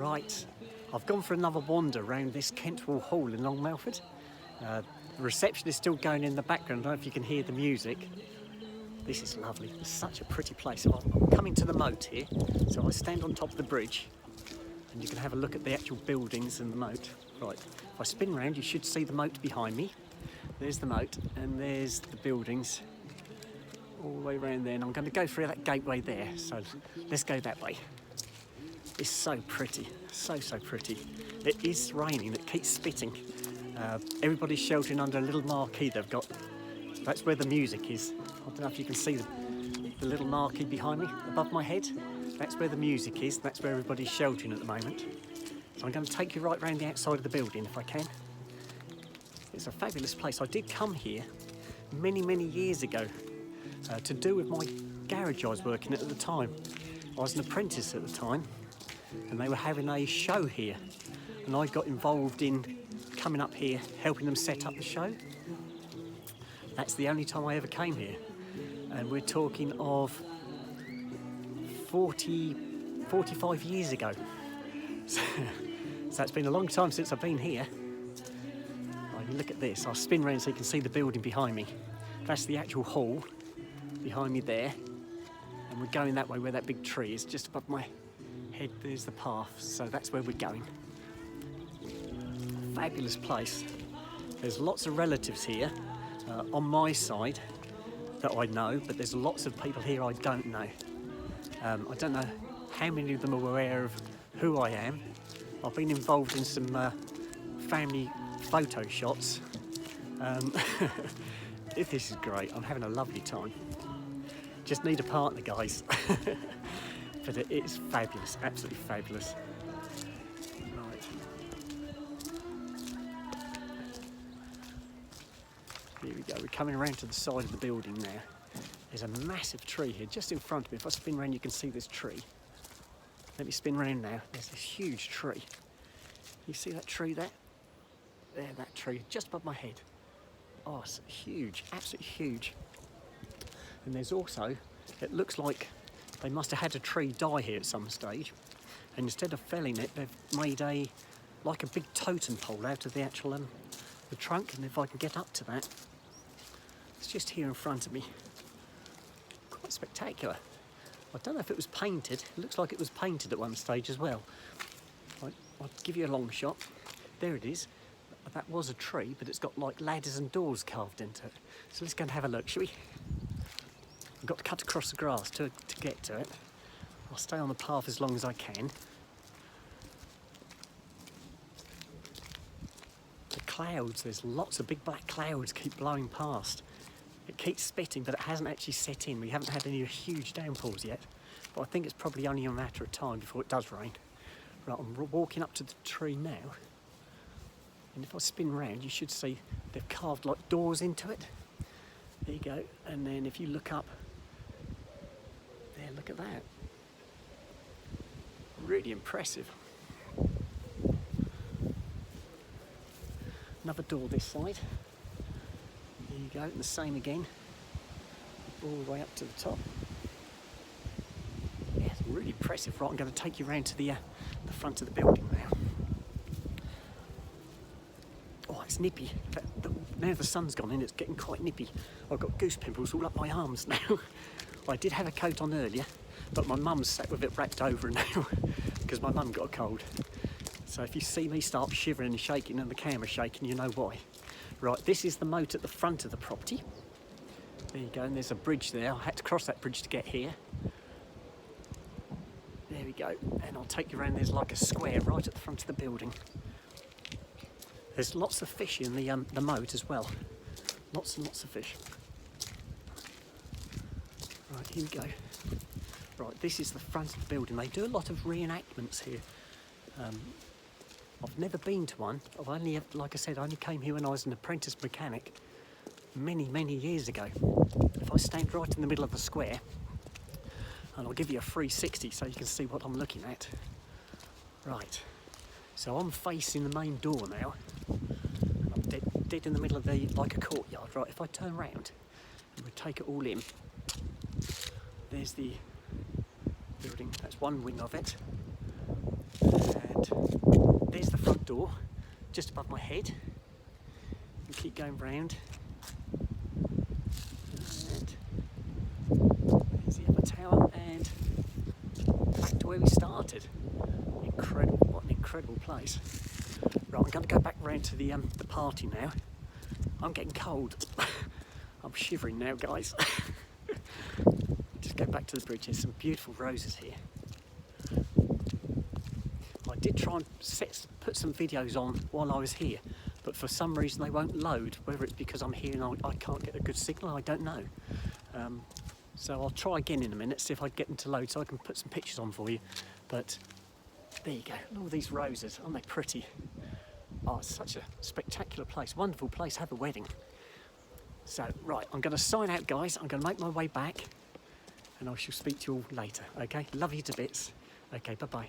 Right, I've gone for another wander around this Kentwell Hall in Long Melford. The reception is still going in the background. I don't know if you can hear the music. This is lovely. It's such a pretty place. So I'm coming to the moat here. So I stand on top of the bridge and you can have a look at the actual buildings and the moat. Right, if I spin around you should see the moat behind me. There's the moat and there's the buildings all the way around there. And I'm going to go through that gateway there. So let's go that way. It's so pretty, so pretty. It is raining, it keeps spitting. Everybody's sheltering under a little marquee they've got. That's where the music is. I don't know if you can see the little marquee behind me, above my head. That's where the music is, that's where everybody's sheltering at the moment. So I'm going to take you right round the outside of the building if I can. It's a fabulous place. I did come here many years ago to do with my garage I was working at the time. I was an apprentice at the time and they were having a show here and I got involved in coming up here helping them set up the show. That's the only time I ever came here, and we're talking of 45 years ago. So it's been a long time since I've been here. Right, you look at this. I'll spin around so you can see the building behind me. That's the actual hall behind me there, and we're going that way where that big tree is just above my head. There's the path, so that's where we're going. Fabulous place. There's lots of relatives here on my side that I know, but there's lots of people here I don't know. I don't know how many of them are aware of who I am. I've been involved in some family photo shots. This is great. I'm having a lovely time. Just need a partner, guys. But it is fabulous, absolutely fabulous. Right. Here we go, we're coming around to the side of the building now. There's a massive tree here just in front of me. If I spin around you can see this tree. Let me spin around now. There's this huge tree. You see that tree there? There, that tree, just above my head. Oh, it's huge, absolutely huge. And there's also, it looks like they must have had a tree die here at some stage, and instead of felling it, they've made like a big totem pole out of the actual the trunk. And if I can get up to that, it's just here in front of me. Quite spectacular. I don't know if it was painted. It looks like it was painted at one stage as well. I'll give you a long shot. There it is. That was a tree, but it's got like ladders and doors carved into it. So let's go and have a look, shall we? I've got to cut across the grass to get to it. I'll stay on the path as long as I can. The clouds, there's lots of big black clouds keep blowing past. It keeps spitting, but it hasn't actually set in. We haven't had any huge downpours yet, but I think it's probably only a matter of time before it does rain. Right, I'm walking up to the tree now, and if I spin round, you should see they've carved like doors into it. There you go, and then if you look up, there, look at that. Really impressive. Another door this side. There you go, and the same again, all the way up to the top. Yeah, it's really impressive. Right, I'm going to take you around to the front of the building now. Oh, it's nippy. Now the sun's gone in, it's getting quite nippy. I've got goose pimples all up my arms now. I did have a coat on earlier, but my mum's sat with it wrapped over now because my mum got a cold. So if you see me start shivering and shaking and the camera shaking, you know why. Right, this is the moat at the front of the property. There you go, and there's a bridge there. I had to cross that bridge to get here. There we go, and I'll take you around. There's like a square right at the front of the building. There's lots of fish in the moat as well. Lots and lots of fish. Right, here we go. Right, this is the front of the building. They do a lot of reenactments here. I've never been to one. I've only, like I said, I only came here when I was an apprentice mechanic many years ago. If I stand right in the middle of the square, and I'll give you a 360 so you can see what I'm looking at. Right, so I'm facing the main door now. And I'm dead in the middle of like a courtyard. Right, if I turn round and we take it all in, there's the building. That's one wing of it. And door just above my head. And keep going round. And there's the other tower, and back to where we started. Incredible, what an incredible place. Right, I'm going to go back round to the party now. I'm getting cold. I'm shivering now, guys. Just go back to the bridge. There's some beautiful roses here. I did try and put some videos on while I was here, but for some reason they won't load. Whether it's because I'm here and I can't get a good signal, I don't know. So I'll try again in a minute, see if I can get them to load so I can put some pictures on for you. But there you go, all these roses, aren't they pretty? Oh, it's such a spectacular place, wonderful place, have a wedding. So, right, I'm going to sign out, guys. I'm going to make my way back, and I shall speak to you all later, okay? Love you to bits. Okay, bye-bye.